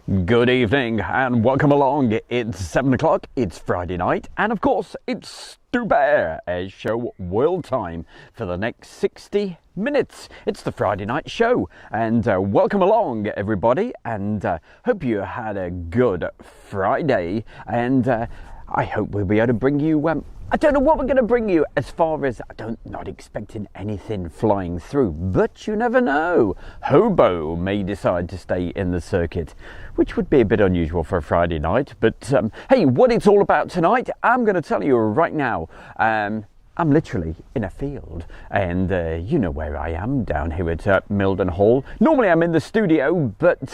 Good evening and welcome along. It's 7 o'clock, it's Friday night, and of course it's Stu Bear Air Show World Time for the next 60 minutes. It's the Friday night show, and welcome along everybody, and hope you had a good Friday, and I hope we'll be able to bring you I don't know what we're going to bring you as far as, not expecting anything flying through, but you never know. Hobo may decide to stay in the circuit, which would be a bit unusual for a Friday night. But hey, what it's all about tonight, I'm going to tell you right now. I'm literally in a field, and you know where I am, down here at Mildenhall. Normally I'm in the studio, but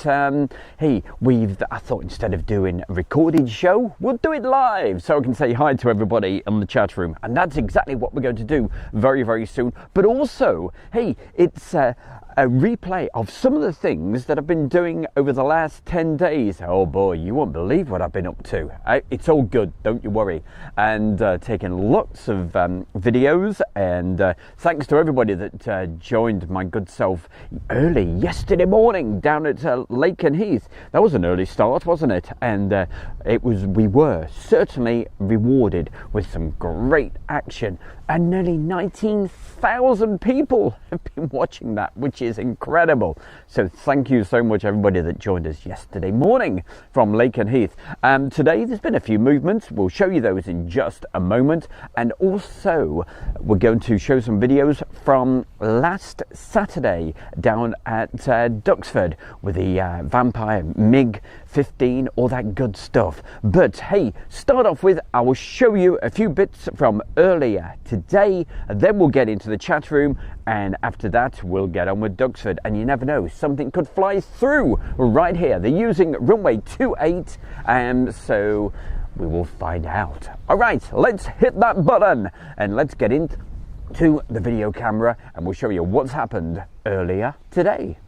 hey, I thought instead of doing a recorded show, we'll do it live, so I can say hi to everybody in the chat room, and that's exactly what we're going to do very, very soon. But also, hey, it's a replay of some of the things that I've been doing over the last 10 days. Oh boy, you won't believe what I've been up to. It's all good, don't you worry. And taking lots of videos, and thanks to everybody that joined my good self early yesterday morning down at Lake and Heath. That was an early start, wasn't it? And we were certainly rewarded with some great action, and nearly 19,000 people have been watching that, which is incredible. So thank you so much everybody that joined us yesterday morning from Lake and Heath. Today there's been a few movements. We'll show you those in just a moment, and also we're going to show some videos from last Saturday down at Duxford with the Vampire, Mig-15, all that good stuff. But hey, start off with, I will show you a few bits from earlier today, and then we'll get into the chat room, and after that we'll get on with Duxford. And you never know, something could fly through right here. They're using runway 28, so we will find out. All right, let's hit that button and let's get into the video camera, and we'll show you what's happened earlier today.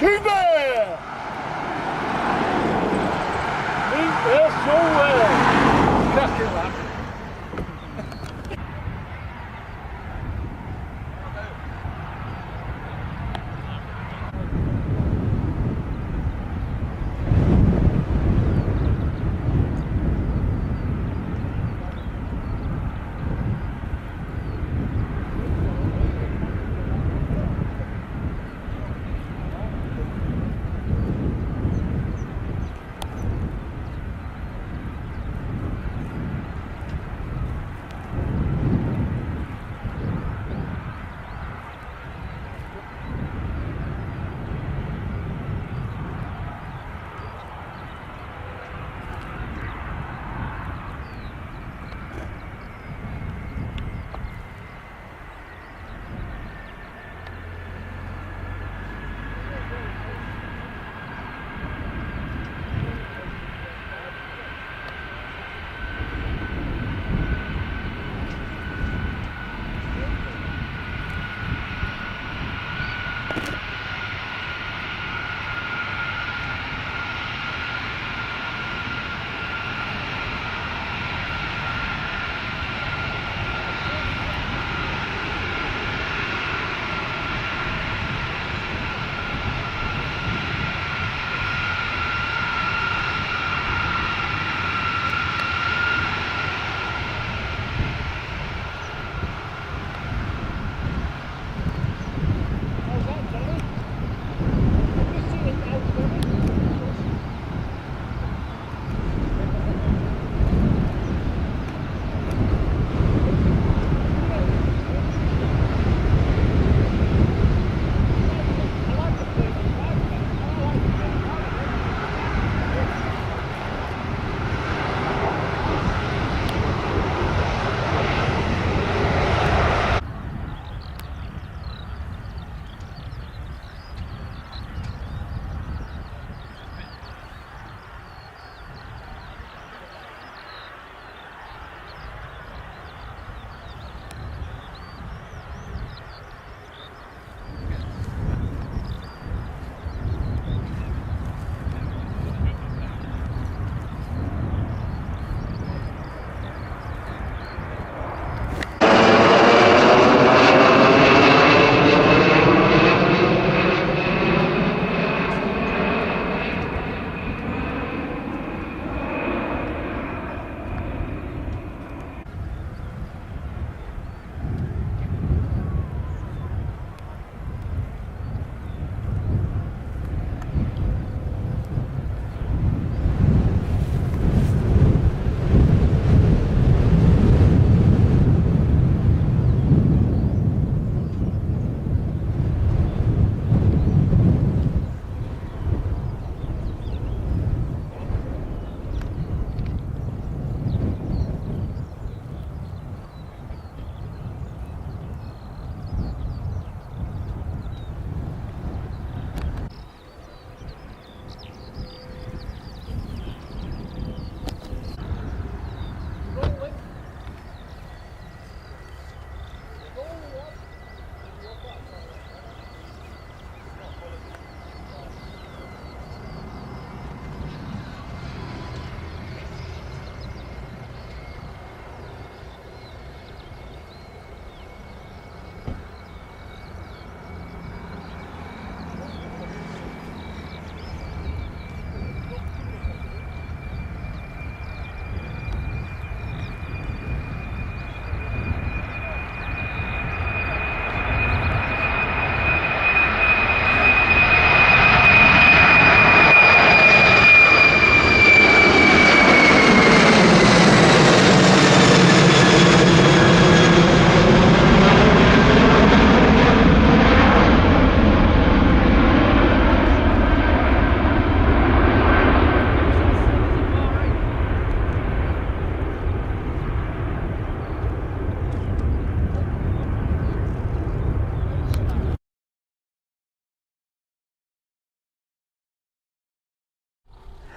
Keep it! way! Cracking lad.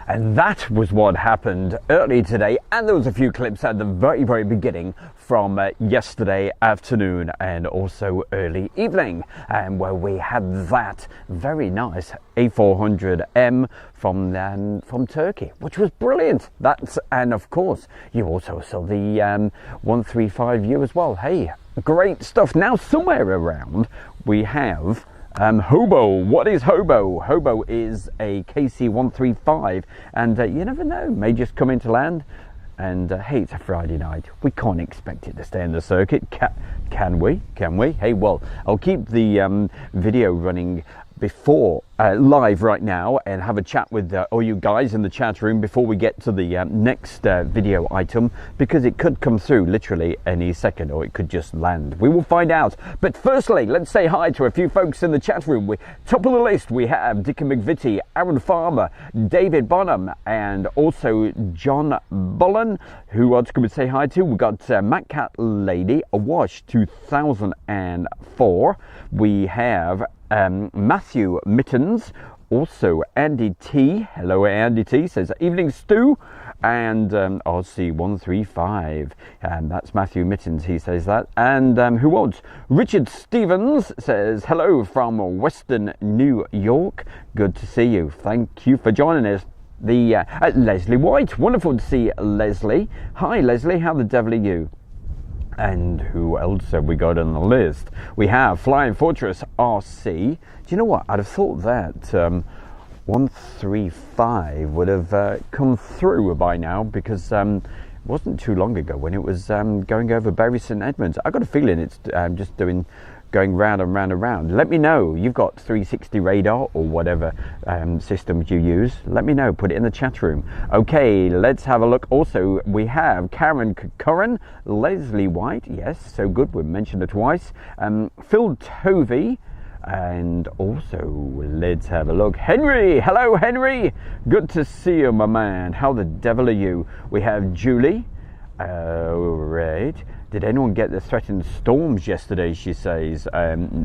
And that was what happened early today, and there was a few clips at the very beginning from yesterday afternoon and also early evening, and where we had that very nice A400M from Turkey, which was brilliant. And of course you also saw the 135U as well. Hey, great stuff. Now somewhere around we have Hobo. What is Hobo? Hobo is a KC-135, and you never know, may just come into land. And hey, it's a Friday night. We can't expect it to stay in the circuit, can we? Can we? Hey, well, I'll keep the video running before live right now and have a chat with all you guys in the chat room before we get to the next video item, because it could come through literally any second, or it could just land. We will find out. But firstly, let's say hi to a few folks in the chat room. Top of the list, we have Dick McVitie, Aaron Farmer, David Bonham, and also John Bullen. Who else can we say hi to? We've got Matt Cat Lady, Awash 2004. We have Matthew Mittens, also Andy T. Hello, Andy T. Says evening Stu, and RC135, and that's Matthew Mittens. He says that. And who else? Richard Stevens says hello from Western New York. Good to see you. Thank you for joining us. The Leslie White. Wonderful to see Leslie. Hi Leslie, how the devil are you? And who else have we got on the list? We have Flying Fortress RC. Do you know what? I'd have thought that 135 would have come through by now, because it wasn't too long ago when it was going over Bury St Edmunds. I got a feeling it's just going round and round and round. Let me know. You've got 360 radar or whatever systems you use. Let me know. Put it in the chat room. Okay, let's have a look. Also, we have Karen Curran, Leslie White. Yes, so good. We've mentioned it twice. Phil Tovey. And also, let's have a look. Henry. Hello, Henry. Good to see you, my man. How the devil are you? We have Julie. Right. Did anyone get the threatened storms yesterday? She says.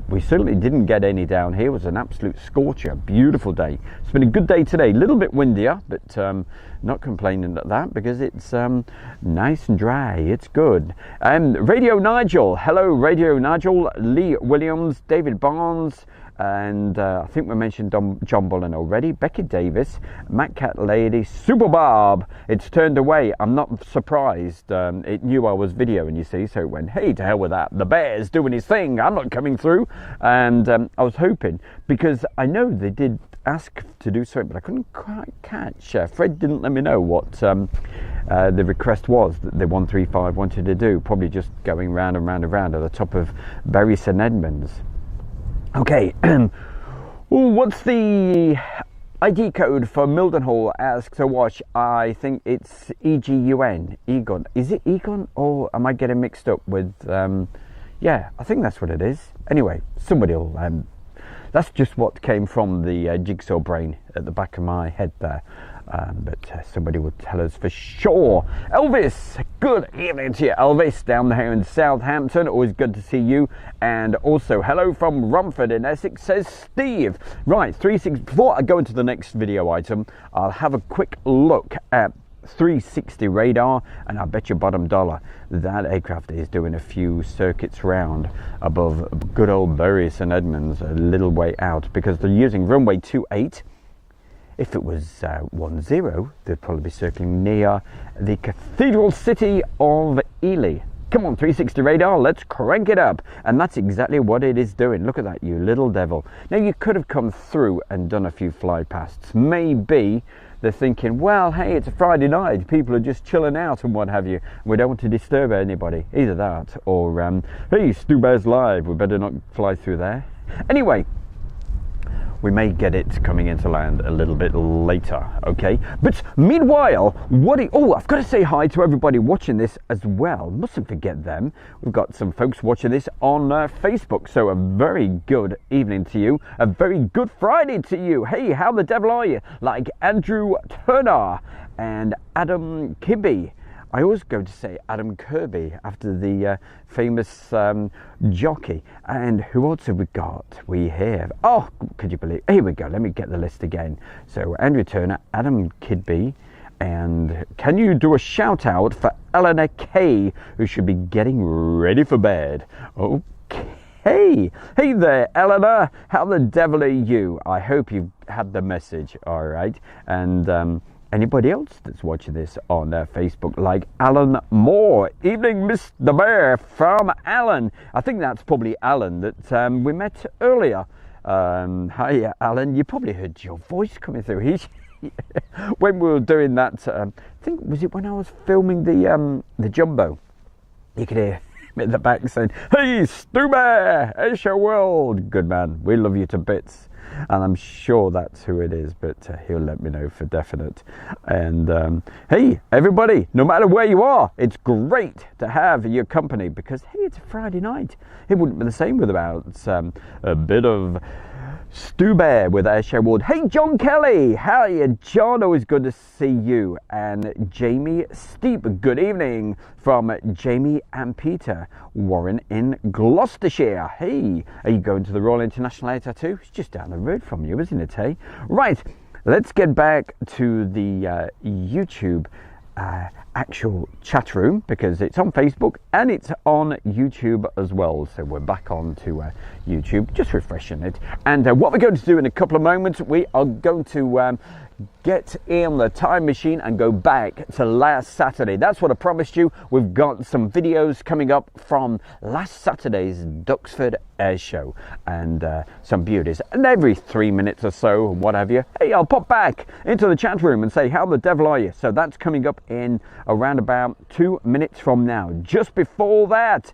We certainly didn't get any down here. It was an absolute scorcher. Beautiful day. It's been a good day today. A little bit windier, but not complaining at that, because it's nice and dry. It's good. Radio Nigel. Hello, Radio Nigel. Lee Williams, David Barnes. And I think we mentioned John Bullen already. Becky Davis, Matt Cat Lady, Super Barb. It's turned away. I'm not surprised. It knew I was videoing, you see, so it went, hey, to hell with that. The bear's doing his thing. I'm not coming through. And I was hoping, because I know they did ask to do something, but I couldn't quite catch. Fred didn't let me know what the request was that the 135 wanted to do. Probably just going round and round and round at the top of Bury St Edmunds. Okay, what's the ID code for Mildenhall? Asks Awash. I think it's EGUN. Egon. Is it Egon, or am I getting mixed up with? Yeah, I think that's what it is. Anyway, somebody will. That's just what came from the jigsaw brain at the back of my head there. But somebody will tell us for sure. Elvis, good evening to you, Elvis, down there in Southampton. Always good to see you. And also, hello from Rumford in Essex, says Steve. Right, 360. Before I go into the next video item, I'll have a quick look at 360 radar, and I bet your bottom dollar that aircraft is doing a few circuits round above good old Bury St Edmunds, a little way out, because they're using runway 28. If it was 10, they'd probably be circling near the cathedral city of Ely. Come on, 360 radar, let's crank it up. And that's exactly what it is doing. Look at that, you little devil. Now, you could have come through and done a few fly pasts. Maybe they're thinking, well, hey, it's a Friday night. People are just chilling out and what have you. We don't want to disturb anybody. Either that or, hey, Stu Bear's live. We better not fly through there. Anyway, we may get it coming into land a little bit later, okay? But meanwhile, I've got to say hi to everybody watching this as well. Mustn't forget them. We've got some folks watching this on Facebook, so a very good evening to you. A very good Friday to you. Hey, how the devil are you? Like Andrew Turner and Adam Kibbe. I always go to say Adam Kirby after the famous jockey. And who else have we got? We have, oh, could you believe, here we go, let me get the list again. So Andrew Turner, Adam Kidby, and can you do a shout out for Eleanor Kay, who should be getting ready for bed? Okay. Hey there, Eleanor. How the devil are you? I hope you've had the message, all right? And anybody else that's watching this on Facebook, like Alan Moore. Evening, Mr. Bear, from Alan. I think that's probably Alan that we met earlier. Hi, Alan. You probably heard your voice coming through. When we were doing that, I think, was it when I was filming the Jumbo? You could hear him in the back saying, "Hey, Stu Bear, it's your world." Good man, we love you to bits. And I'm sure that's who it is, but he'll let me know for definite. And hey, everybody, no matter where you are, it's great to have your company because, hey, it's a Friday night. It wouldn't be the same without a bit of Stu Bear with Ayrshire Ward. Hey, John Kelly, how are you, John? Always good to see you. And Jamie Steep, good evening from Jamie and Peter Warren in Gloucestershire. Hey, are you going to the Royal International Air Tattoo? It's just down the road from you, isn't it, hey? Right, let's get back to the YouTube actual chat room, because it's on Facebook and it's on YouTube as well. So we're back on to YouTube, just refreshing it. And what we're going to do in a couple of moments, we are going to get in the time machine and go back to last Saturday. That's what I promised you. We've got some videos coming up from last Saturday's Duxford Air Show and some beauties. And every 3 minutes or so, what have you, hey, I'll pop back into the chat room and say, how the devil are you? So that's coming up in around about 2 minutes from now. Just before that,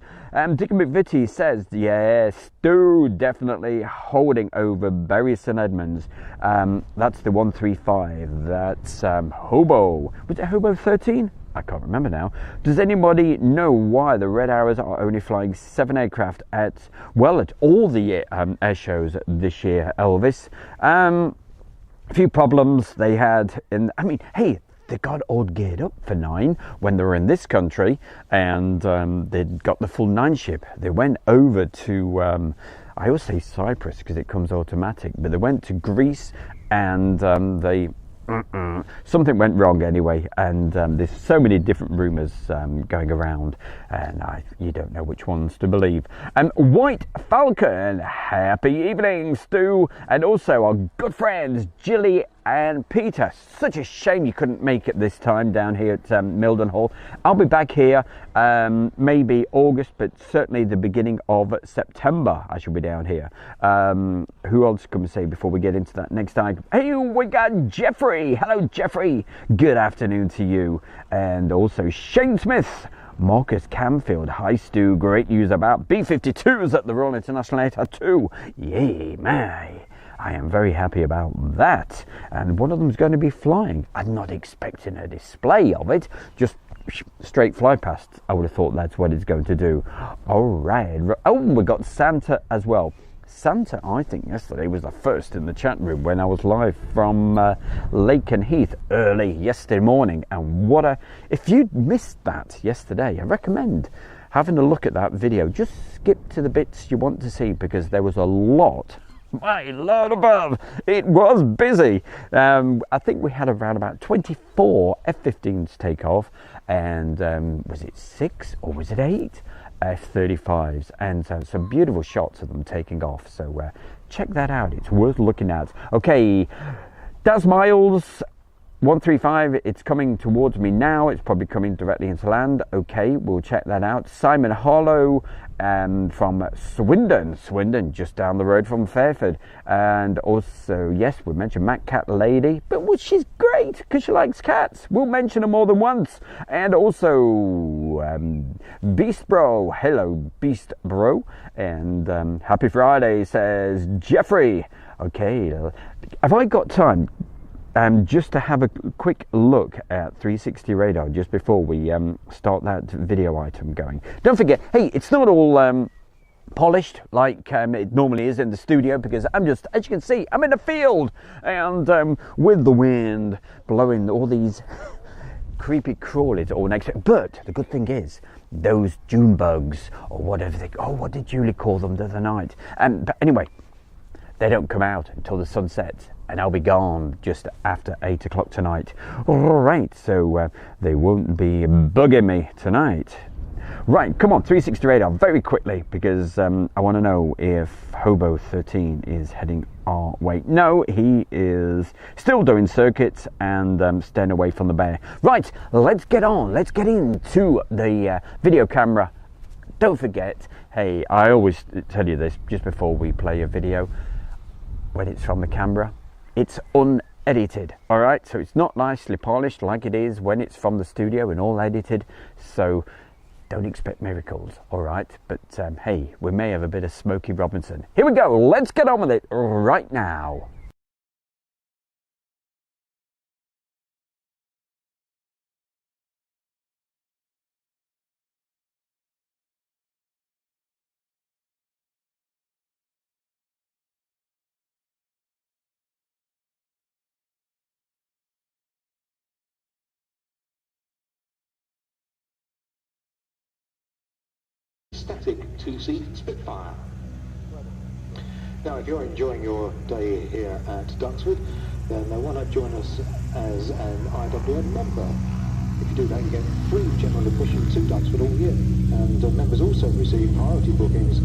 Dick McVitie says, yes, Stu definitely holding over Bury St Edmunds. That's the 135. That's Hobo. Was it Hobo 13? I can't remember now. Does anybody know why the Red Arrows are only flying 7 aircraft at all the air shows this year, Elvis? A few problems they had I mean, hey, they got all geared up for 9 when they were in this country, and they'd got the full 9 ship. They went over to, I always say Cyprus because it comes automatic, but they went to Greece, and something went wrong anyway, and there's so many different rumours going around, and you don't know which ones to believe. White Falcon, happy evening, Stu, and also our good friends Jilly and Peter. Such a shame you couldn't make it this time down here at Mildenhall. I'll be back here maybe August, but certainly the beginning of September I shall be down here. Who else can we say before we get into that next time? Hey, we got Jeffrey. Hello, Jeffrey. Good afternoon to you. And also Shane Smith, Marcus Camfield. Hi, Stu. Great news about B-52s at the Royal International Air Tattoo. Yay, my. I am very happy about that, and one of them is going to be flying. I'm not expecting a display of it, just straight fly past. I would have thought that's what it's going to do. All right. Oh, we got Santa as well. Santa, I think yesterday was the first in the chat room when I was live from Lake and Heath early yesterday morning. And if you missed that yesterday, I recommend having a look at that video. Just skip to the bits you want to see, because there was a lot. My Lord above, it was busy. I think we had around about 24 F-15s take off, and was it 6 or was it 8 F-35s, and some beautiful shots of them taking off. So check that out, it's worth looking at. Okay, Daz Miles 135, it's coming towards me now. It's probably coming directly into land. Okay, we'll check that out. Simon Harlow from Swindon, just down the road from Fairford. And also, yes, we mentioned Matt Cat Lady, but she's great because she likes cats. We'll mention her more than once. And also Beast Bro. Hello, Beast Bro. And happy Friday, says Jeffrey. Okay, have I got time? Just to have a quick look at 360 radar just before we start that video item going. Don't forget, hey, it's not all polished like it normally is in the studio, because I'm just, as you can see, I'm in the field, and with the wind blowing all these creepy crawlies all next to it. But the good thing is, those June bugs, or whatever what did Julie call them the other night? But anyway, they don't come out until the sun sets, and I'll be gone just after 8 o'clock tonight. All right, so they won't be bugging me tonight. Right, come on, 360 radar, very quickly, because I want to know if Hobo 13 is heading our way. No, he is still doing circuits and staying away from the bear. Right, let's get on. Let's get into the video camera. Don't forget, hey, I always tell you this just before we play a video. When it's from the camera, it's unedited, all right? So it's not nicely polished like it is when it's from the studio and all edited. So don't expect miracles, all right? But hey, we may have a bit of Smokey Robinson. Here we go. Let's get on with it right now. Static two-seat Spitfire. Now, if you're enjoying your day here at Duxford, then why not join us as an IWM member? If you do that, you get free general admission to Duxford all year, and members also receive priority bookings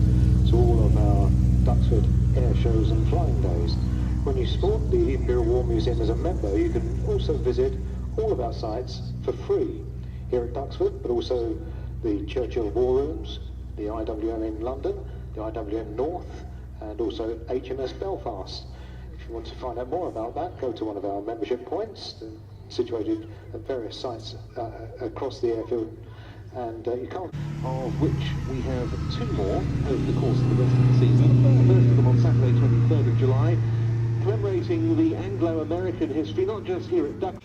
to all of our Duxford air shows and flying days. When you sport the Imperial War Museum as a member, you can also visit all of our sites for free here at Duxford, but also the Churchill War Rooms, the IWM in London, the IWM North, and also HMS Belfast. If you want to find out more about that, go to one of our membership points, situated at various sites across the airfield, and you can't. Of which we have two more over the course of the rest of the season. First of them on Saturday, 23rd of July, commemorating the Anglo-American history, not just here at Duxford.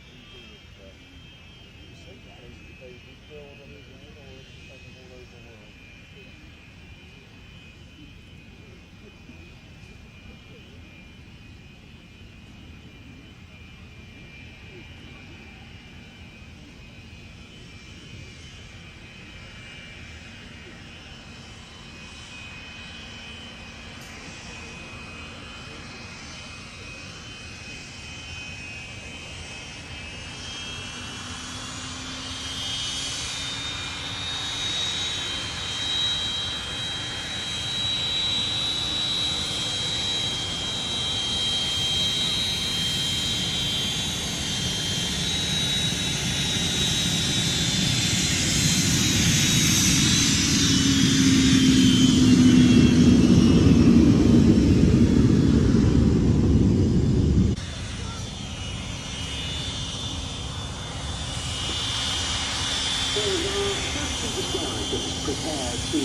Prepared to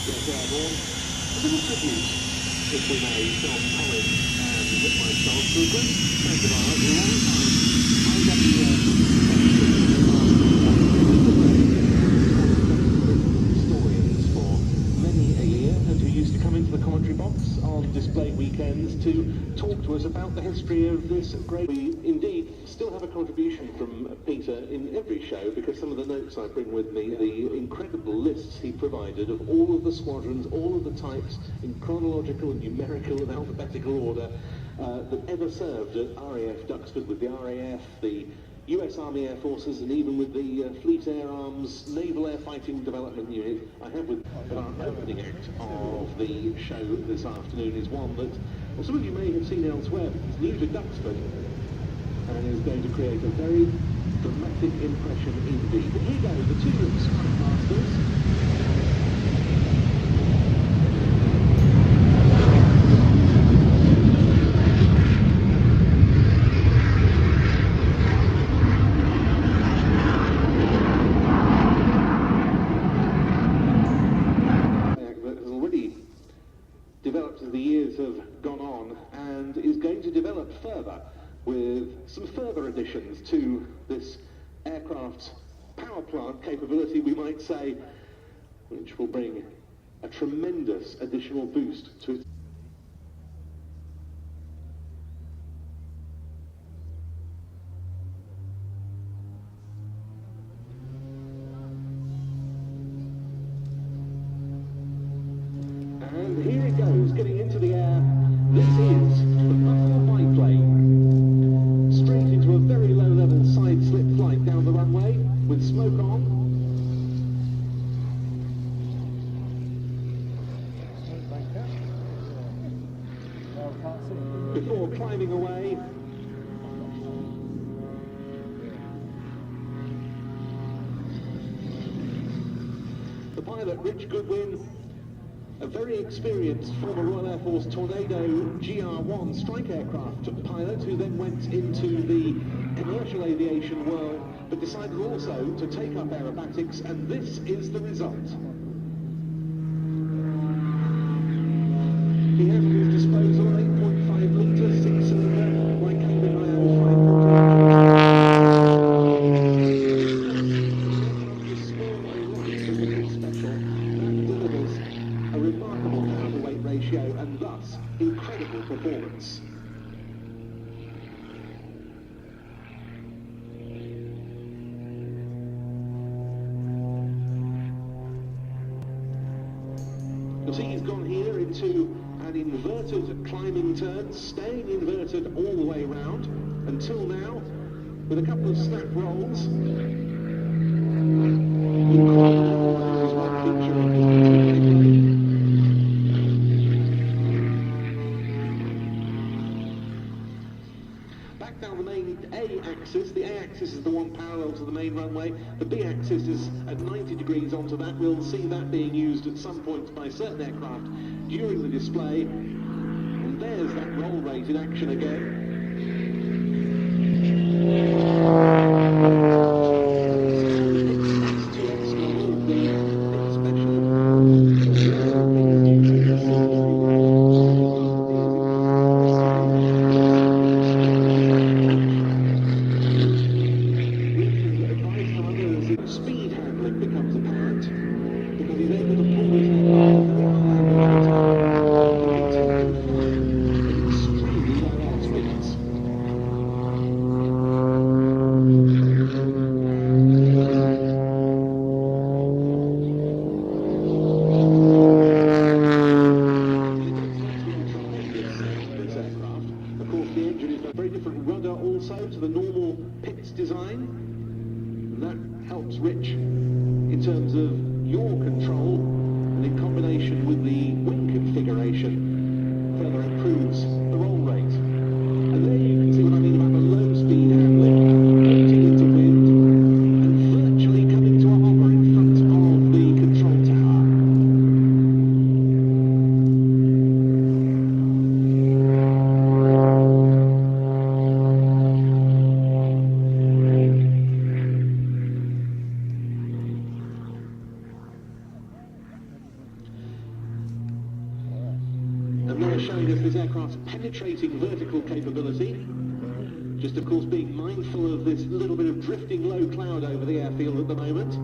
get airborne. A little tribute, if we may, from Colin and myself to a good friend of ours, a long time historians for many a year, and who used to come into the commentary box on display weekends to talk to us about the history of this great. We indeed still have a contribution from Peter in every show, because some of the notes I bring with me, the incredible lists he provided of all of the squadrons, all of the types in chronological and numerical and alphabetical order that ever served at RAF Duxford, with the RAF, the US Army Air Forces, and even with the Fleet Air Arms Naval Air Fighting Development Unit. I have with our opening act of the show this afternoon is one that some of you may have seen elsewhere. It's new to Duxford and is going to create a very dramatic impression indeed. But here go the two Strike Masters. Developed as the years have gone on, and is going to develop further with some further additions to this aircraft's power plant capability, we might say, which will bring a tremendous additional boost to its before climbing away. The pilot, Rich Goodwin, a very experienced former Royal Air Force Tornado GR1 strike aircraft pilot who then went into the commercial aviation world but decided also to take up aerobatics, and this is the result. He has at his disposal an 8.5 litre 6-cylinder Lycabin IO 540. Special that delivers a remarkable power-to-weight ratio and thus incredible performance. You'll see he's gone here into an inverted climbing turn, staying inverted all the way round until now, with a couple of snap rolls. Back down the main A-axis. The A-axis is the one parallel to the main runway. The B-axis is at 90 degrees onto that. We'll see that being used at some point by certain aircraft during the display. And there's that roll rate in action again. Showing us this aircraft's penetrating vertical capability. Just of course being mindful of this little bit of drifting low cloud over the airfield at the moment.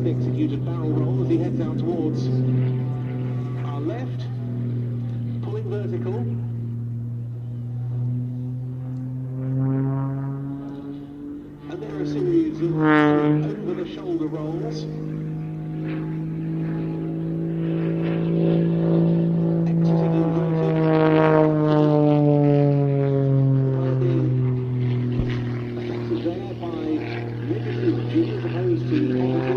Executed barrel roll as he heads out towards our left, pulling vertical. And there are a series of over-the-shoulder rolls. Exiting inverted. Affected there by negative G as opposed to positive.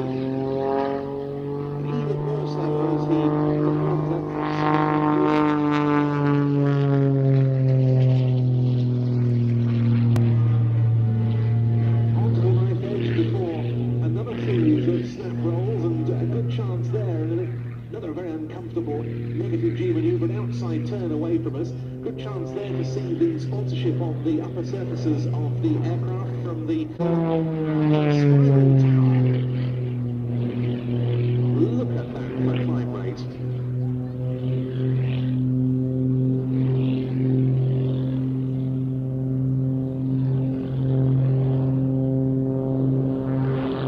Negative G manoeuvre, an outside turn away from us. Good chance there to see the sponsorship of the upper surfaces of the aircraft from the spiral tower. Look at that for climb rate.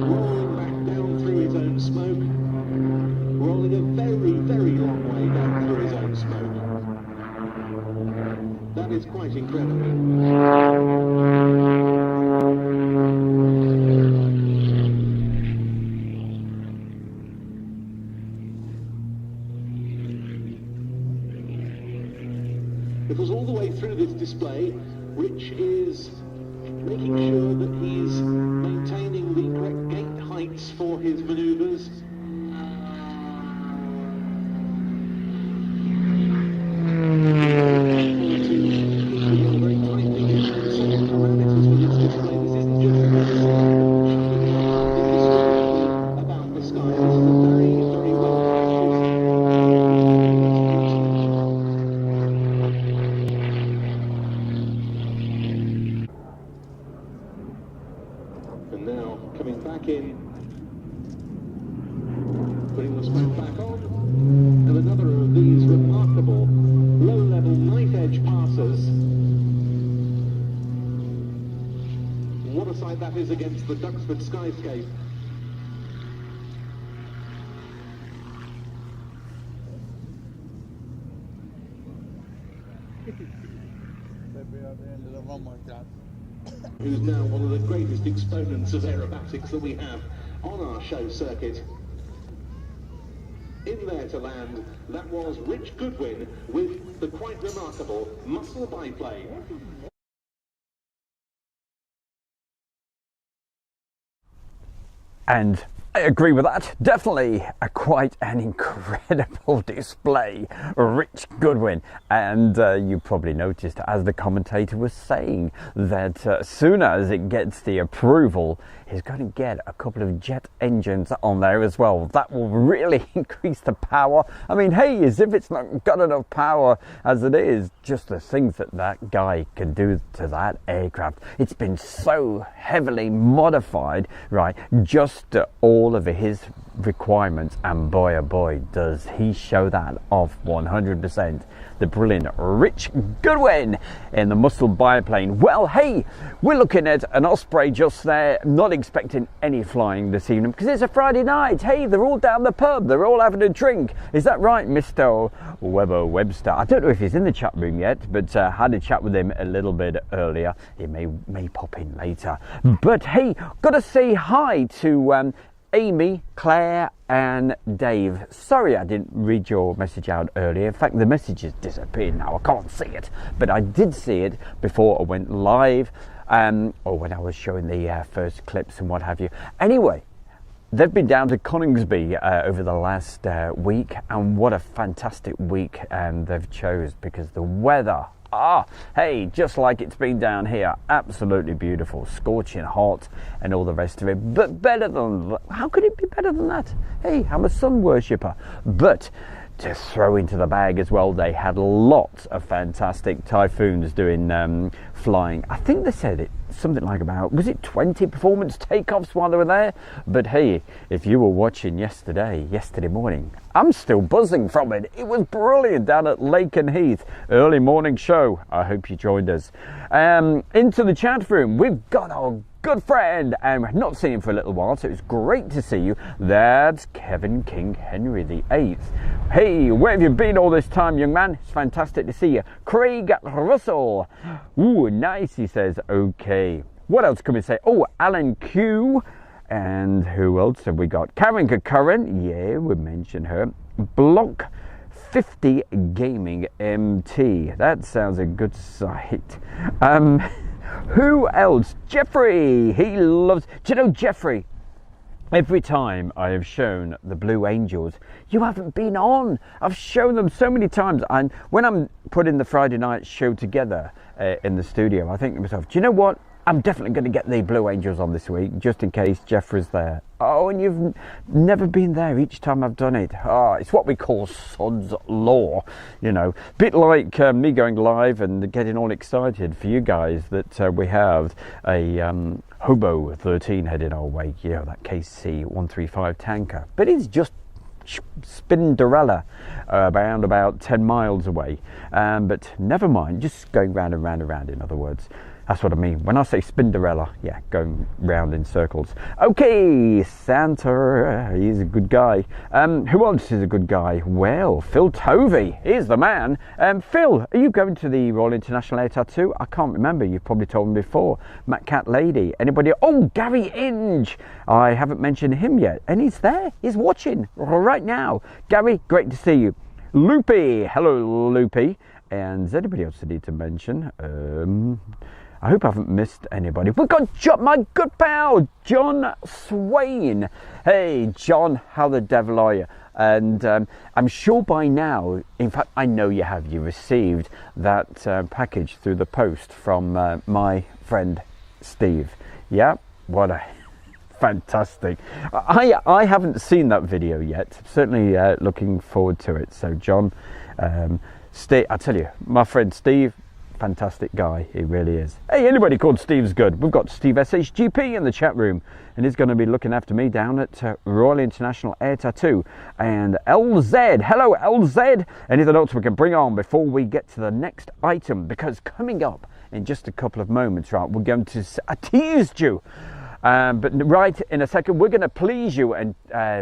Rolling back down through is quite incredible. It was all the way through this display, Rich is making sure that he's maintaining the correct gate heights for his manoeuvres. And now coming back in, putting the smoke back on, and another of these remarkable low-level knife-edge passes. What a sight that is against the Duxford skyscape. Who's now one of the greatest exponents of aerobatics that we have on our show circuit. In there to land, that was Rich Goodwin with the quite remarkable muscle biplane. And I agree with that. Definitely quite an incredible display, Rich Goodwin. And you probably noticed, as the commentator was saying, that as soon as it gets the approval, he's going to get a couple of jet engines on there as well. That will really increase the power. I mean, hey, as if it's not got enough power as it is, just the things that that guy can do to that aircraft. It's been so heavily modified, right, just all of his requirements, and boy oh boy does he show that off 100%. The brilliant Rich Goodwin in the muscle biplane. Well, hey, we're looking at an Osprey just there, not expecting any flying this evening because it's a Friday night. Hey, they're all down the pub, they're all having a drink. Is that right, Mr. Webster? I don't know if he's in the chat room yet, but had a chat with him a little bit earlier. He may pop in later. But hey, gotta say hi to Amy, Claire and Dave. Sorry I didn't read your message out earlier. In fact, the message has disappeared now. I can't see it, but I did see it before I went live, or when I was showing the first clips and what have you. Anyway, they've been down to Coningsby over the last week, and what a fantastic week they've chose, because the weather, hey, just like it's been down here, absolutely beautiful, scorching hot and all the rest of it. But better than, how could it be better than that? Hey, I'm a sun worshipper. But to throw into the bag as well, they had lots of fantastic Typhoons doing flying. I think they said it something like about, was it 20 performance takeoffs while they were there? But hey, if you were watching yesterday morning, I'm still buzzing from it. It was brilliant down at Lake and Heath. Early morning show. I hope you joined us. Into the chat room, we've got our good friend, and we've not seen him for a little while, so it's great to see you. That's Kevin King Henry VIII. Hey, where have you been all this time, young man? It's fantastic to see you. Craig Russell. Ooh, nice, he says. Okay. What else can we say? Oh, Alan Q. And who else have we got? Karen Curran. Yeah, we mentioned her. Block 50 Gaming MT. That sounds a good site. Who else? Jeffrey. He loves... Do you know, Jeffrey, every time I have shown the Blue Angels, you haven't been on. I've shown them so many times. And when I'm putting the Friday night show together in the studio, I think to myself, do you know what? I'm definitely going to get the Blue Angels on this week, just in case Jeffrey's there. Oh, and you've never been there each time I've done it. Oh, it's what we call sod's law, you know. Bit like me going live and getting all excited for you guys that we have a Hobo 13 heading our way, you know, that KC-135 tanker. But it's just Spinderella, around about 10 miles away. But never mind, just going round and round and round, in other words. That's what I mean when I say Spinderella. Yeah, going round in circles. Okay, Santa, he's a good guy. Who else is a good guy? Well, Phil Tovey, he's the man. Phil, are you going to the Royal International Air Tattoo? I can't remember, you've probably told me before. Matt Cat Lady, anybody? Oh, Gary Inge, I haven't mentioned him yet, and he's there, he's watching right now. Gary, great to see you. Loopy, hello Loopy. And is anybody else I need to mention? I hope I haven't missed anybody. We've got my good pal, John Swain. Hey, John, how the devil are you? And I'm sure by now, in fact, I know you have. You received that package through the post from my friend Steve. Yeah, what a fantastic. I haven't seen that video yet. Certainly looking forward to it. So, John, Steve, I tell you, my friend Steve, fantastic guy, he really is. Hey, anybody called Steve's good. We've got Steve SHGP in the chat room, and he's going to be looking after me down at Royal International Air Tattoo. And LZ, hello LZ. Anything else we can bring on before we get to the next item? Because coming up in just a couple of moments, right, we're going to, I teased you. But right in a second, we're going to please you, and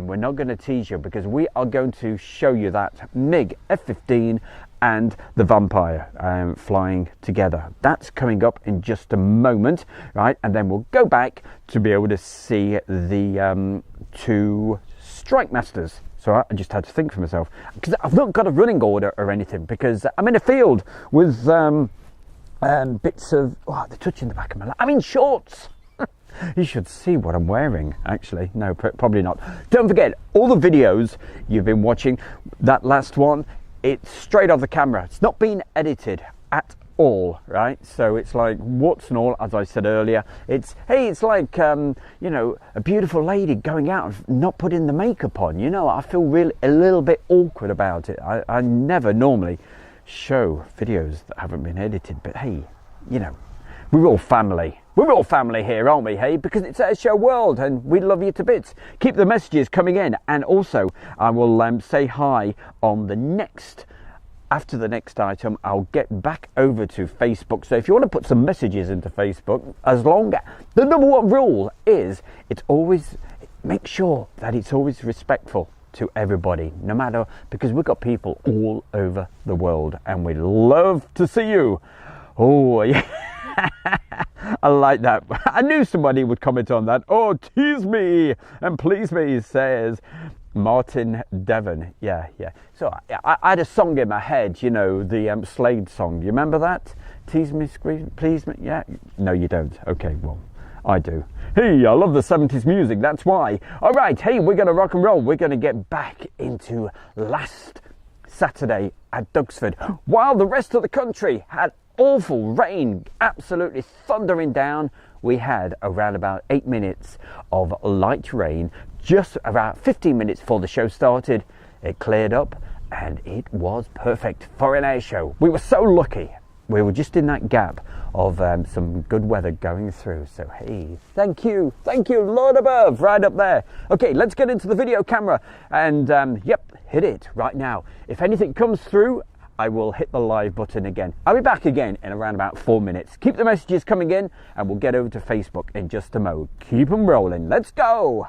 we're not going to tease you, because we are going to show you that Mig-15 and the Vampire flying together. That's coming up in just a moment, right? And then we'll go back to be able to see the two Strike Masters. So I just had to think for myself, because I've not got a running order or anything, because I'm in a field with bits of, oh, they're touching the back of my leg. I'm in shorts. You should see what I'm wearing, actually. No, probably not. Don't forget, all the videos you've been watching, that last one, it's straight off the camera. It's not been edited at all, right? So it's like warts and all, as I said earlier. It's, hey, it's like, you know, a beautiful lady going out and not putting the makeup on. You know, I feel really a little bit awkward about it. I never normally show videos that haven't been edited, but hey, you know, we're all family. We're all family here, aren't we, hey? Because it's Air Show World and we love you to bits. Keep the messages coming in, and also I will say hi on the next, after the next item, I'll get back over to Facebook. So if you want to put some messages into Facebook, as long as, the number one rule is, it's always, make sure that it's always respectful to everybody, no matter, because we've got people all over the world and we love to see you. Oh, yeah. I like that. I knew somebody would comment on that. Oh, tease me and please me, says Martin Devon. Yeah. So I had a song in my head, you know, the Slade song. You remember that? Tease me, scream, please me. Yeah. No, you don't. Okay, well, I do. Hey, I love the 70s music. That's why. All right. Hey, we're going to rock and roll. We're going to get back into last Saturday at Duxford, while the rest of the country had awful rain, absolutely thundering down. We had around about 8 minutes of light rain. Just about 15 minutes before the show started, it cleared up and it was perfect for an air show. We were so lucky. We were just in that gap of some good weather going through. So hey, thank you, Lord above, right up there. Okay, let's get into the video camera and yep, hit it right now. If anything comes through, I will hit the live button again. I'll be back again in around about 4 minutes. Keep the messages coming in and we'll get over to Facebook in just a mo. Keep them rolling. Let's go.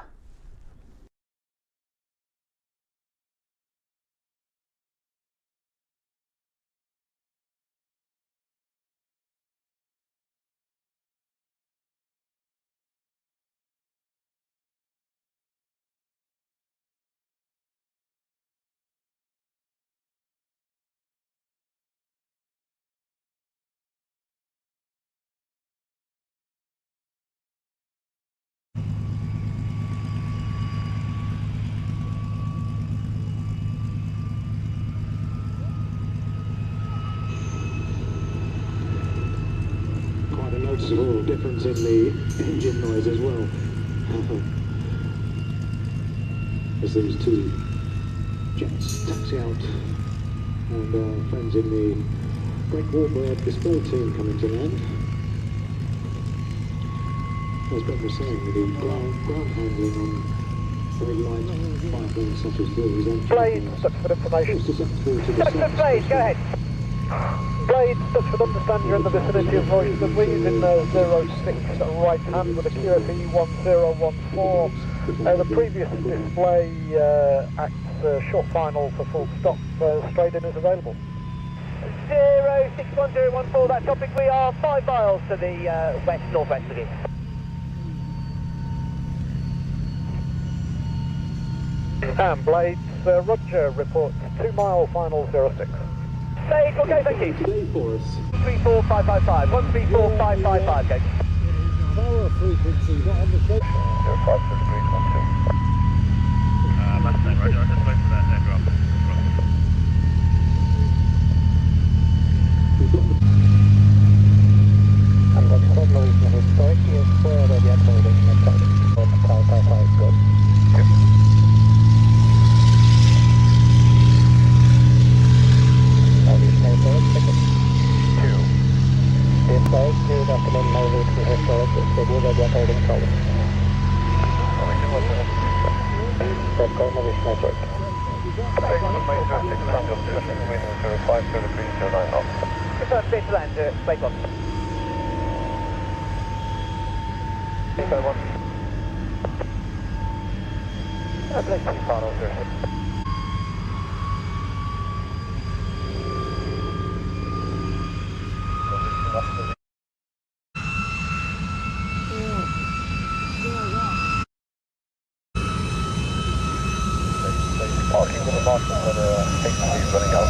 Noticeable difference in the engine noise as well. As these two jets taxi out and friends in the Great Warbird display team coming to land. As Ben was saying, with the ground handling on very light flight wings such as these, and Blade, Duxford information. susceptible to the Duxford, Blade, go ahead. Blades, Duxford, understand you're in the vicinity of Royston. We're using 06 right hand with a QFE 1014. The previous display acts short final for full stop. Straight in is available. 061014, that topic. We are 5 miles to the west-northwest of it. And Blades, Roger, reports 2 mile final 06. Blades, okay, thank you. Today for us. 134555, 134555, okay. Power frequency, not on the show. 05 That's fine, Roger. I just wait for that aircraft. And that's totally historic, is where the holding the target. On the car, good. Good afternoon, my route to historic, schedule the holding solid. Redcon Navigation Network. Return straight to land, Blade 1. Blade 1. Blade 2, final 06. Parking with the marshal for the HC running out.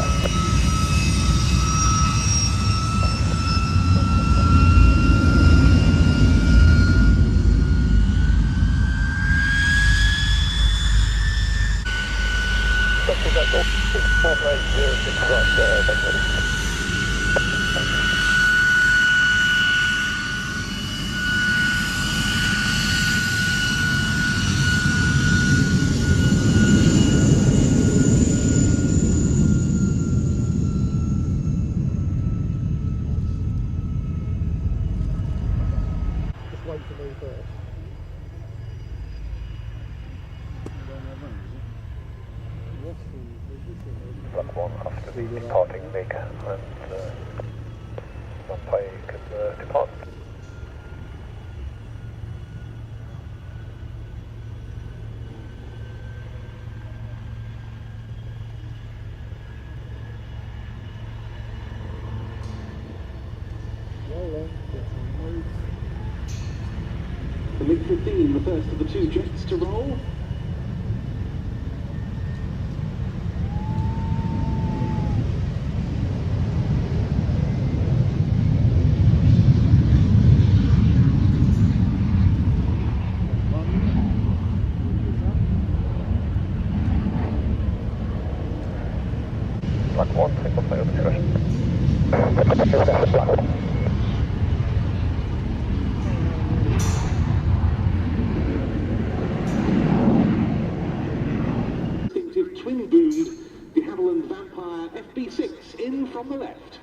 Wait for me first. Black 1 after departing Mig and Vampire can depart. The Mig-15, the first of the 2 jets to roll. Black 1, single player discussion. Twin-boomed de Havilland Vampire FB6 in from the left.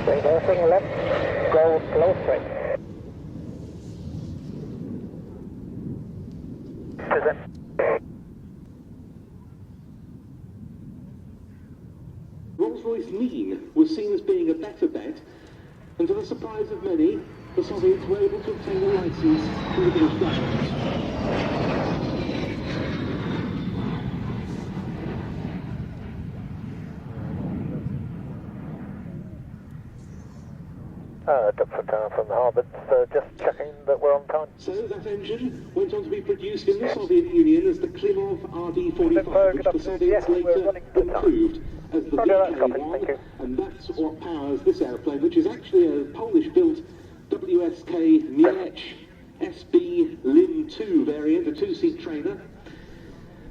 Straight everything left, go slow straight. Present. Rolls-Royce Neen was seen as being a better bet, and to the surprise of many, the Soviets were able to obtain a license from the British government. Duxford from the harbour, just checking that we're on time. So that engine went on to be produced in the Soviet Union as the Klimov RD-45, which the Soviets later improved as the VK-1, and that's what powers this aeroplane, which is actually a Polish-built WSK Mielec SB Lim 2 variant, a 2-seat trainer.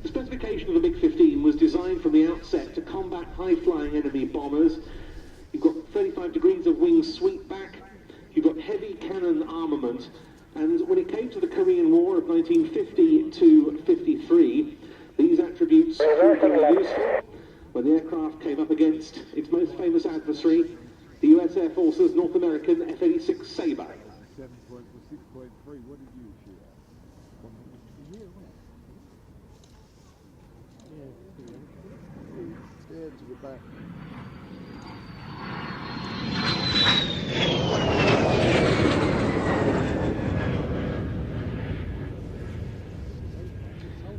The specification of the Mig-15 was designed from the outset to combat high-flying enemy bombers. You've got 35 degrees of wing sweep back, you've got heavy cannon armament, and when it came to the Korean War of 1950 to 53, these attributes proved very useful when the aircraft came up against its most famous adversary, the US Air Force's North American F-86 Sabre. 6.3, what did you shoot at? Yeah, to the back.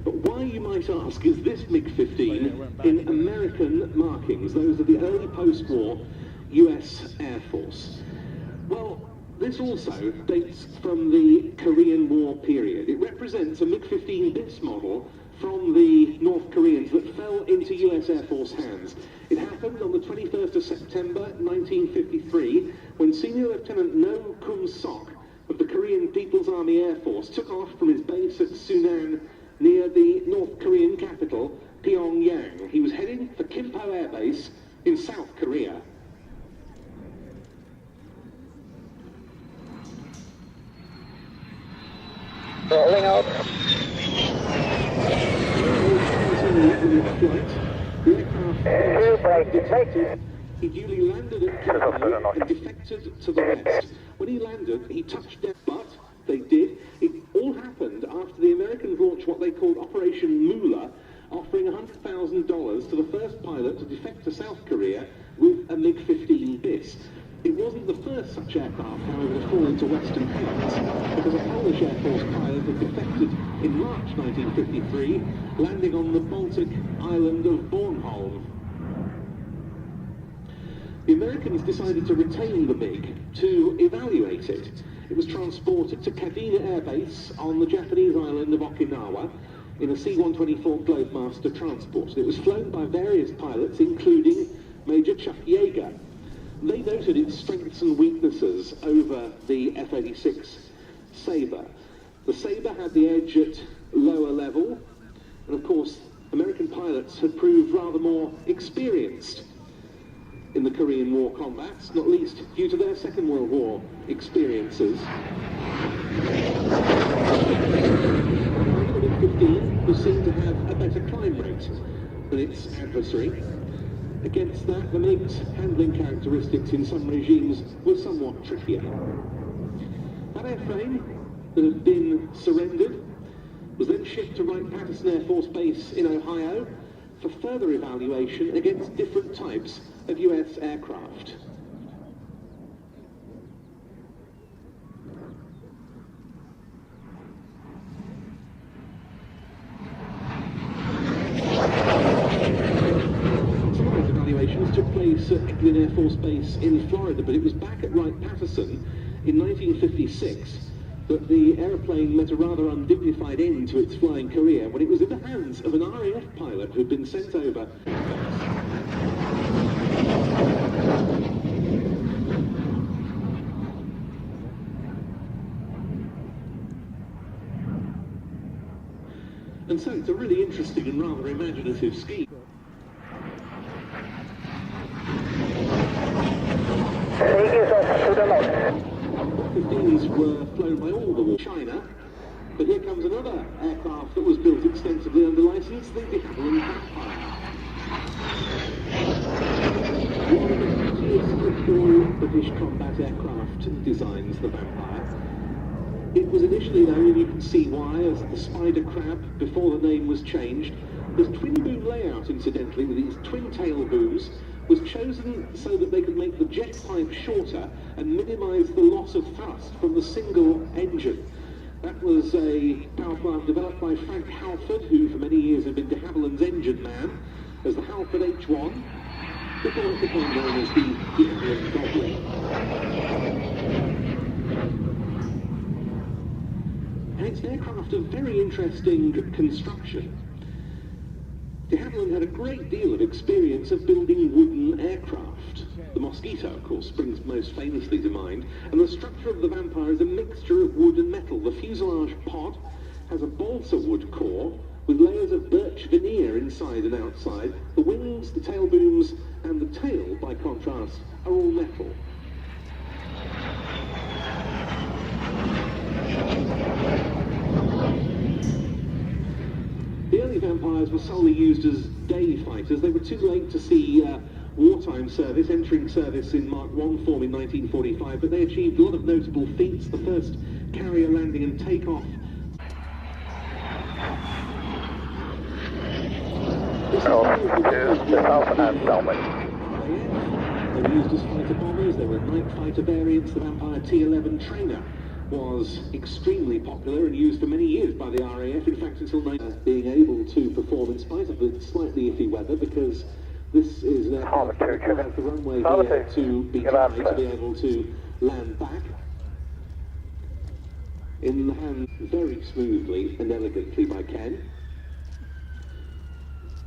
But why, you might ask, is this MiG-15 in American markings? Those are the early post-war US Air Force. Well, this also dates from the Korean War period. It represents a MiG-15 bis model from the North Koreans that fell into US Air Force hands. It happened on the 21st of September 1953 when Senior Lieutenant No Kum-sok of the Korean People's Army Air Force took off from his base at Sunan near the North Korean capital, Pyongyang. He was heading for Kimpo Air Base in South Korea. Rolling out. He duly landed at Kimpo and defected to the west. When he landed, he touched down, but they did. It all happened after the Americans launched what they called Operation Moolah, offering $100,000 to the first pilot to defect to South Korea with a MiG-15 bis. It wasn't the first such aircraft, however, to fall into Western hands, because a Polish Air Force pilot had defected in March 1953, landing on the Baltic island of Bornholm. The Americans decided to retain the MiG to evaluate it. It was transported to Kadena Air Base on the Japanese island of Okinawa in a C-124 Globemaster transport. It was flown by various pilots, including Major Chuck Yeager. They noted its strengths and weaknesses over the F-86 Sabre. The Sabre had the edge at lower level, and of course, American pilots had proved rather more experienced in the Korean War combats, not least due to their Second World War experiences. The MiG-15 was seen to have a better climb rate than its adversary. Against that, the MiG's handling characteristics in some regimes were somewhat trickier. That airframe that had been surrendered was then shipped to Wright-Patterson Air Force Base in Ohio for further evaluation against different types of US aircraft. Some of those evaluations took place at Eglin Air Force Base in Florida, but it was back at Wright-Patterson in 1956 that the aeroplane met a rather undignified end to its flying career when it was in the hands of an RAF pilot who had been sent over. And so it's a really interesting and rather imaginative scheme. F-15s were flown by all the war China, but here comes another aircraft that was built extensively under license, the RAF Mildenhall. One of the prettiest of all British combat aircraft designs, the Vampire. It was initially known, and you can see why, as the Spider Crab before the name was changed. This twin boom layout, incidentally, with these twin tail booms, was chosen so that they could make the jet pipe shorter and minimise the loss of thrust from the single engine. That was a power plant developed by Frank Halford, who for many years had been de Havilland's engine man, as the Halford H1, before it became known as the de Havilland Goblin. And it's an aircraft of very interesting construction. De Havilland had a great deal of experience of building wooden aircraft. The Mosquito, of course, springs most famously to mind, and the structure of the Vampire is a mixture of wood and metal. The fuselage pod has a balsa wood core with layers of birch veneer inside and outside. The wings, the tail booms, and the tail, by contrast, are all metal. The early Vampires were solely used as day fighters. They were too late to see wartime service, entering service in Mark I form in 1945, but they achieved a lot of notable feats. The first carrier landing and takeoff. They were used as fighter bombers, they were night fighter variants. The Vampire T-11 trainer was extremely popular and used for many years by the RAF, in fact until being able to perform in spite of the slightly iffy weather, because this is the runway here to be high to be able to land back. In the hand very smoothly and elegantly by Ken.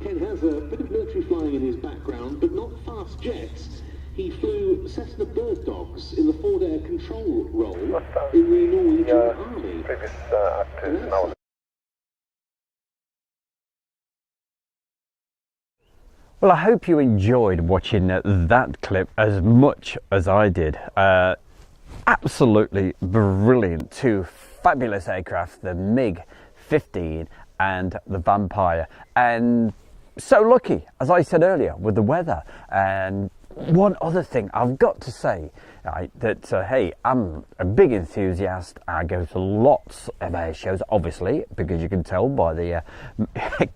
Ken has a bit of military flying in his background, but not fast jets. He flew Cessna bird dogs in the forward air control role in the Norwegian Army. Well, I hope you enjoyed watching that clip as much as I did. Absolutely brilliant. Two fabulous aircraft, the Mig-15 and the Vampire. And so lucky, as I said earlier, with the weather. And one other thing I've got to say, right, that hey, I'm a big enthusiast. I go to lots of air shows, obviously, because you can tell by the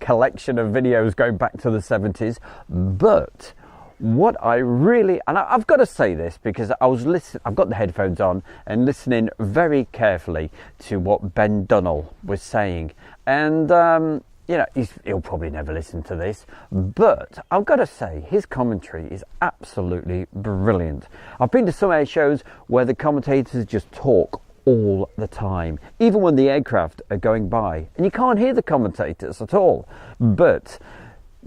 collection of videos going back to the 70s. But what I really, and I've got to say this because I've got the headphones on and listening very carefully to what Ben Dunnell was saying. And you know, he'll probably never listen to this, but I've got to say his commentary is absolutely brilliant. I've been to some air shows where the commentators just talk all the time, even when the aircraft are going by, and you can't hear the commentators at all. But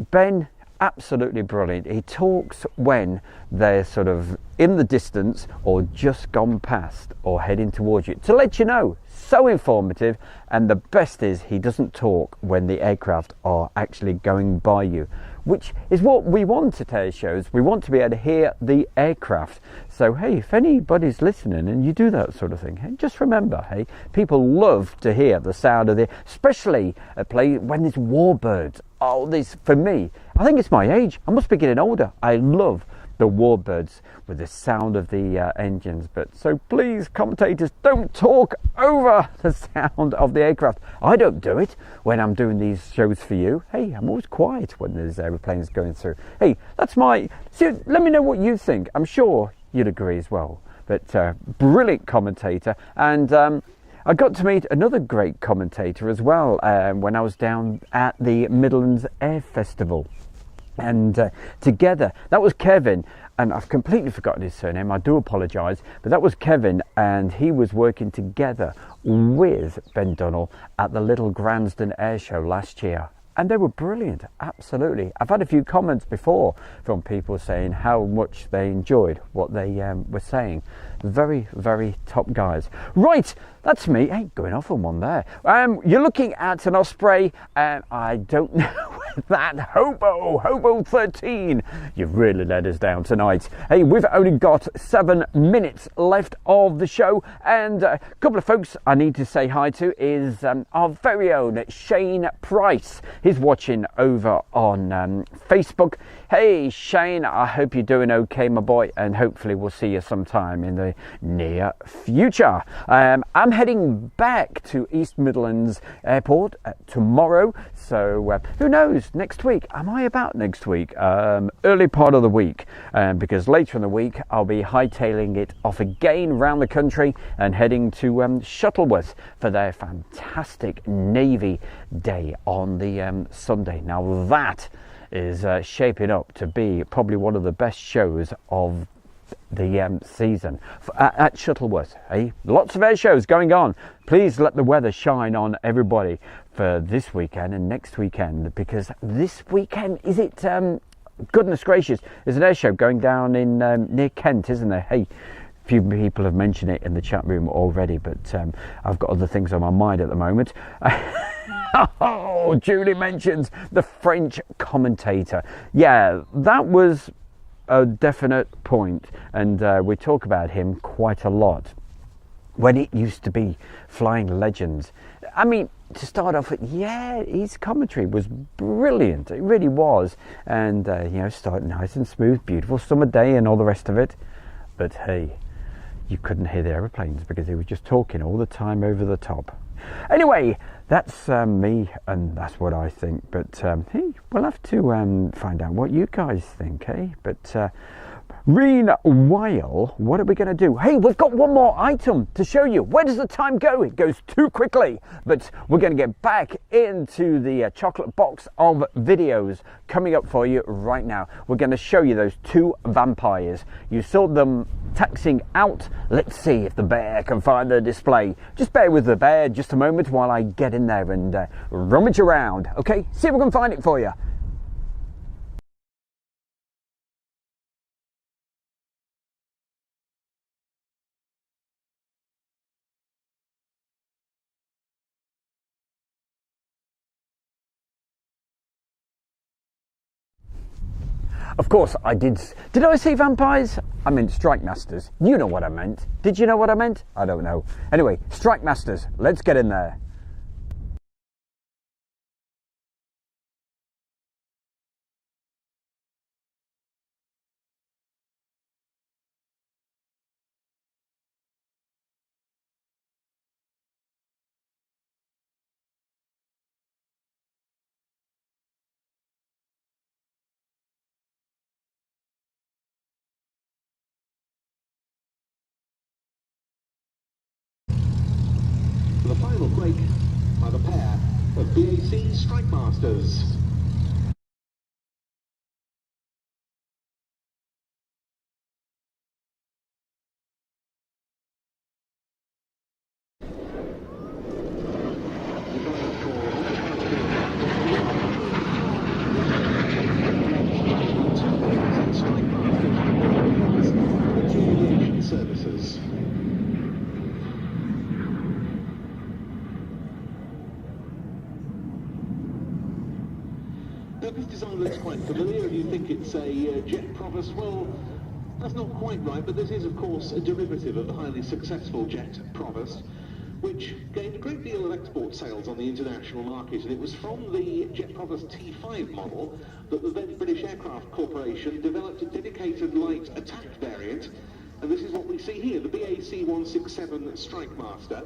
Ben, absolutely brilliant. He talks when they're sort of in the distance or just gone past or heading towards you to let you know. So informative, and the best is he doesn't talk when the aircraft are actually going by you, which is what we want at air shows. We want to be able to hear the aircraft. So hey, if anybody's listening and you do that sort of thing, hey, just remember, hey, people love to hear the sound of especially at play when there's warbirds. Oh, this, for me, I think it's my age, I must be getting older. I love the warbirds with the sound of the engines. But so please, commentators, don't talk over the sound of the aircraft. I don't do it when I'm doing these shows for you. Hey, I'm always quiet when there's aeroplanes going through. Hey, that's my, so let me know what you think. I'm sure you'd agree as well. But brilliant commentator. And I got to meet another great commentator as well when I was down at the Midlands Air Festival. And together, that was Kevin, and I've completely forgotten his surname, I do apologise, but that was Kevin, and he was working together with Ben Dunnell at the Little Gransden Air Show last year. And they were brilliant, absolutely. I've had a few comments before from people saying how much they enjoyed what they were saying. Very, very top guys. Right, that's me. Hey, going off on one there. You're looking at an Osprey, and I don't know that Hobo 13. You've really let us down tonight. Hey, we've only got 7 minutes left of the show, and a couple of folks I need to say hi to is our very own Shane Price. He's watching over on Facebook. Hey Shane, I hope you're doing okay, my boy, and hopefully we'll see you sometime in the near future. I'm heading back to East Midlands Airport tomorrow, so who knows, next week, am I about next week? Early part of the week, because later in the week I'll be hightailing it off again around the country and heading to Shuttleworth for their fantastic Navy Day on the Sunday. Now that is shaping up to be probably one of the best shows of the season at Shuttleworth. Hey, lots of air shows going on. Please let the weather shine on everybody for this weekend and next weekend, because this weekend, is it goodness gracious, there's an air show going down in near Kent, isn't there? Hey, a few people have mentioned it in the chat room already, but I've got other things on my mind at the moment. Oh, Julie mentions the French commentator. Yeah, that was a definite point, and we talk about him quite a lot. When it used to be Flying Legends, I mean, to start off with, yeah, his commentary was brilliant. It really was. And, you know, started nice and smooth, beautiful summer day and all the rest of it. But hey, you couldn't hear the aeroplanes because he was just talking all the time over the top. Anyway, that's me, and that's what I think. But hey, we'll have to find out what you guys think, hey? But meanwhile, what are we going to do? Hey, we've got one more item to show you. Where does the time go? It goes too quickly. But we're going to get back into the chocolate box of videos coming up for you right now. We're going to show you those two vampires. You saw them taxiing out. Let's see if the bear can find the display. Just bear with the bear just a moment while I get in there and rummage around. Okay, see if we can find it for you. Of course I did. Did I say vampires? I meant strike masters. You know what I meant. Did you know what I meant? I don't know. Anyway, strike masters. Let's get in there. The final break by the pair of BAC Strike Masters. Aviation services. Now, this design looks quite familiar. If you think it's a jet Provost, well, that's not quite right, but this is, of course, a derivative of the highly successful jet Provost, which gained a great deal of export sales on the international market, and it was from the jet Provost T5 model that the then British Aircraft Corporation developed a dedicated light attack variant, and this is what we see here, the BAC 167 Strike Master.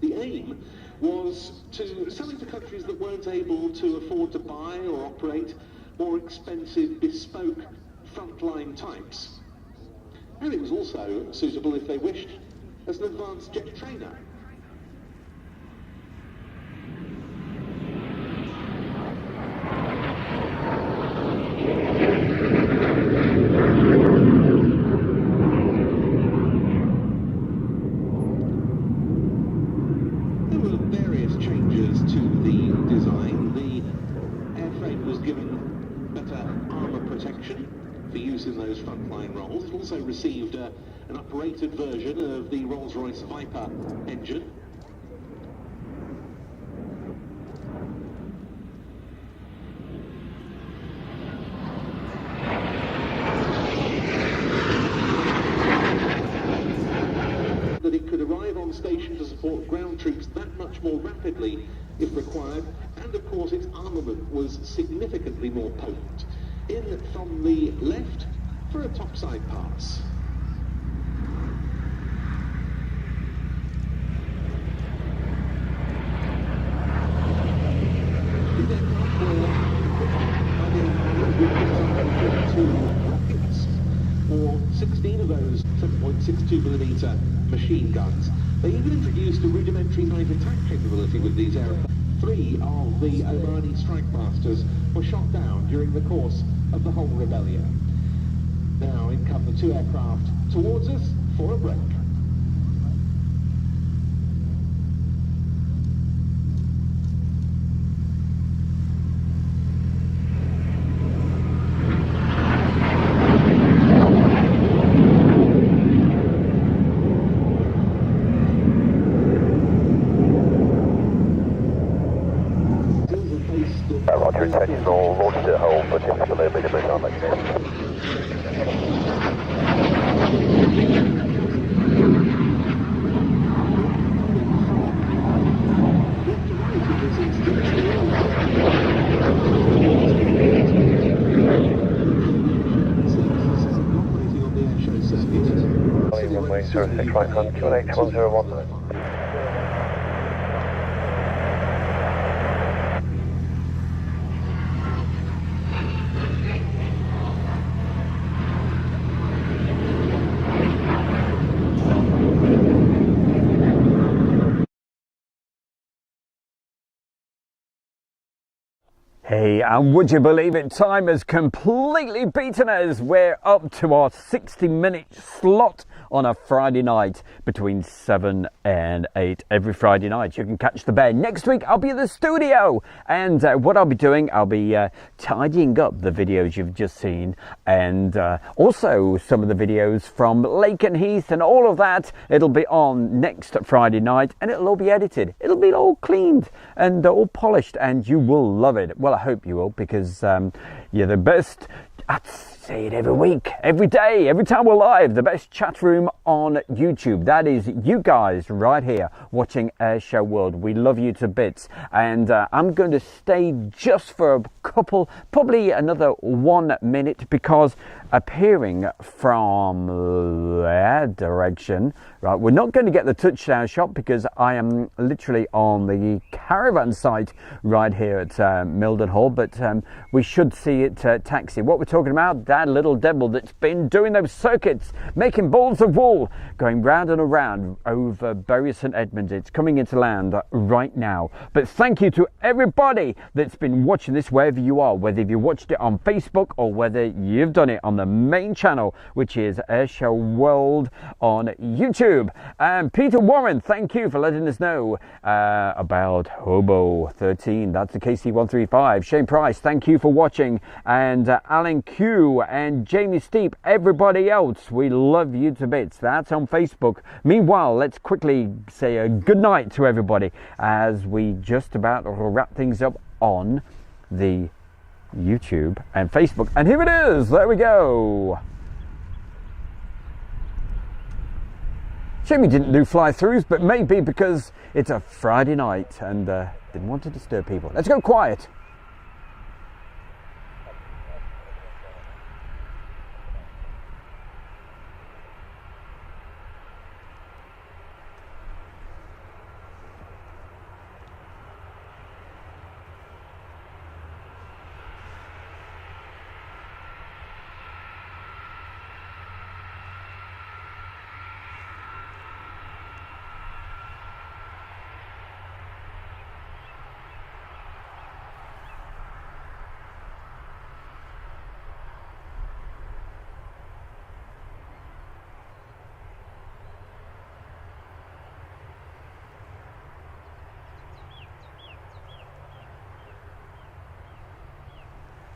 The aim was to sell it to countries that weren't able to afford to buy or operate more expensive, bespoke frontline types. And it was also suitable, if they wished, as an advanced jet trainer. For use in those frontline roles. It also received an uprated version of the Rolls-Royce Viper engine. That it could arrive on station to support ground troops that much more rapidly if required, and of course its armament was significantly more potent. In from the left for a topside pass. These aircraft were equipped with 2 rockets, or 16 of those 7.62mm machine guns. They even introduced a rudimentary night attack capability with these aircraft. 3 of the Omani Strike Masters were shot down during the course of the whole rebellion. Now in come the 2 aircraft towards us for a break. Roger, intentional launch to hold for typical delivery on that case. 06 right hand, 2181019. Hey, and would you believe it, time has completely beaten us. We're up to our 60-minute slot on a Friday night between 7 and 8 every Friday night. You can catch the bear. Next week, I'll be at the studio, and what I'll be doing, I'll be tidying up the videos you've just seen, and also some of the videos from Lake and Heath and all of that. It'll be on next Friday night, and it'll all be edited. It'll be all cleaned and all polished, and you will love it. Well, I hope you will, because you're the best. I'd say it every week, every day, every time we're live. The best chat room on YouTube. That is you guys right here watching Airshow World. We love you to bits. And I'm going to stay just for a couple, probably another 1 minute, because appearing from that direction, right, we're not going to get the touchdown shot because I am literally on the caravan site right here at Mildenhall, but we should see it taxi. What we're talking about, that little devil that's been doing those circuits, making balls of wool, going round and around over Bury St Edmunds. It's coming into land right now. But thank you to everybody that's been watching this wherever you are, whether you've watched it on Facebook or whether you've done it on the main channel, which is Airshow World on YouTube. And Peter Warren, thank you for letting us know about Hobo 13. That's the KC-135. Shane Price, thank you for watching. And Alan Q and Jamie Steep, everybody else, we love you to bits. That's on Facebook. Meanwhile, let's quickly say a good night to everybody as we just about wrap things up on the YouTube and Facebook. And here it is. There we go. Shame we didn't do fly-throughs, but maybe because it's a Friday night and didn't want to disturb people. Let's go quiet.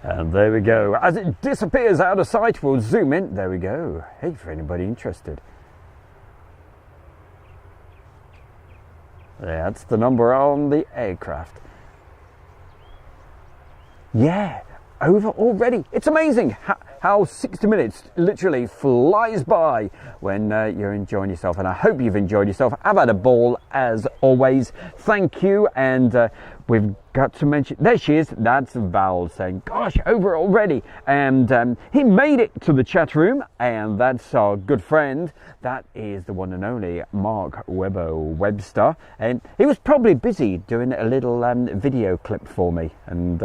And there we go. As it disappears out of sight, we'll zoom in. There we go. Hey, for anybody interested. That's the number on the aircraft. Yeah, over already. It's amazing how 60 minutes literally flies by when you're enjoying yourself. And I hope you've enjoyed yourself. I've had a ball as always. Thank you. And we've got to mention, there she is. That's Val saying, gosh, over already. And he made it to the chat room. And that's our good friend. That is the one and only Mark Webster. And he was probably busy doing a little video clip for me. And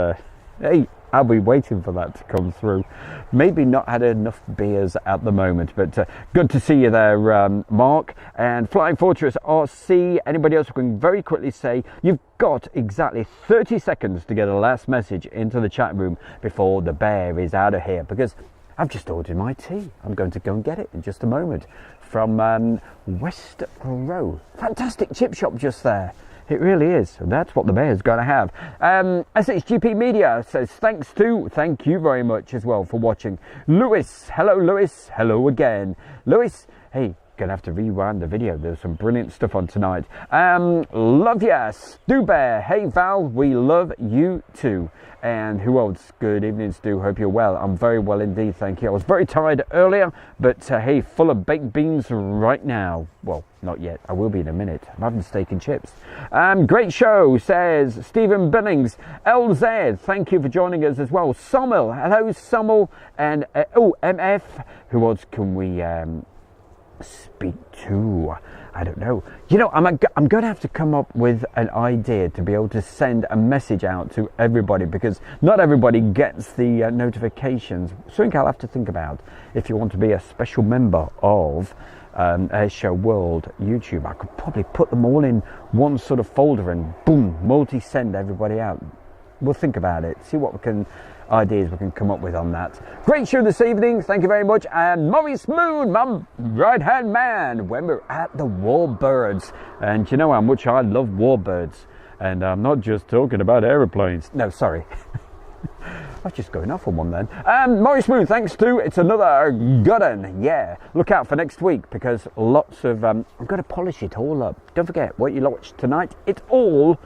hey, I'll be waiting for that to come through. Maybe not had enough beers at the moment, but good to see you there, Mark. And Flying Fortress RC, anybody else who can very quickly say, you've got exactly 30 seconds to get a last message into the chat room before the bear is out of here, because I've just ordered my tea. I'm going to go and get it in just a moment from West Row. Fantastic chip shop just there. It really is. That's what the bear's going to have. SHGP Media says thank you very much as well for watching. Lewis, hello again. Lewis, hey, gonna have to rewind the video. There's some brilliant stuff on tonight. Love ya, Stu Bear. Hey Val, we love you too. And who else? Good evening, Stu. Hope you're well. I'm very well indeed, thank you. I was very tired earlier, but hey, full of baked beans right now. Well, not yet. I will be in a minute. I'm having steak and chips. Great show, says Stephen Billings. LZ, thank you for joining us as well. Sommel, hello Sommel. And MF, who else can we speak to? I don't know. You know, I'm going to have to come up with an idea to be able to send a message out to everybody, because not everybody gets the notifications. Something I'll have to think about. If you want to be a special member of Airshow World YouTube, I could probably put them all in one sort of folder and boom, multi-send everybody out. We'll think about it, see what ideas we can come up with on that. Great show this evening, thank you very much. And Maurice Moon, my right hand man, when we're at the Warbirds. And you know how much I love Warbirds, and I'm not just talking about aeroplanes. No, sorry. I was just going off on one then. Maurice Moon, thanks to, it's another good one. Yeah, look out for next week, because lots of I'm going to polish it all up. Don't forget what you watched tonight, it's all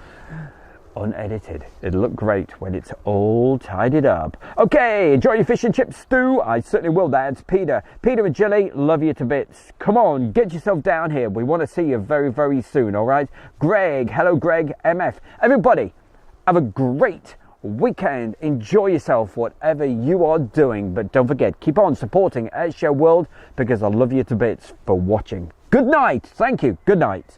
unedited. It'll look great when it's all tidied up. Okay, enjoy your fish and chip stew. I certainly will. That's Peter and Jilly, love you to bits. Come on, get yourself down here. We want to see you very, very soon, all right? Greg, hello Greg, MF. Everybody, have a great weekend. Enjoy yourself, whatever you are doing. But don't forget, keep on supporting Airshow World, because I love you to bits for watching. Good night. Thank you. Good night.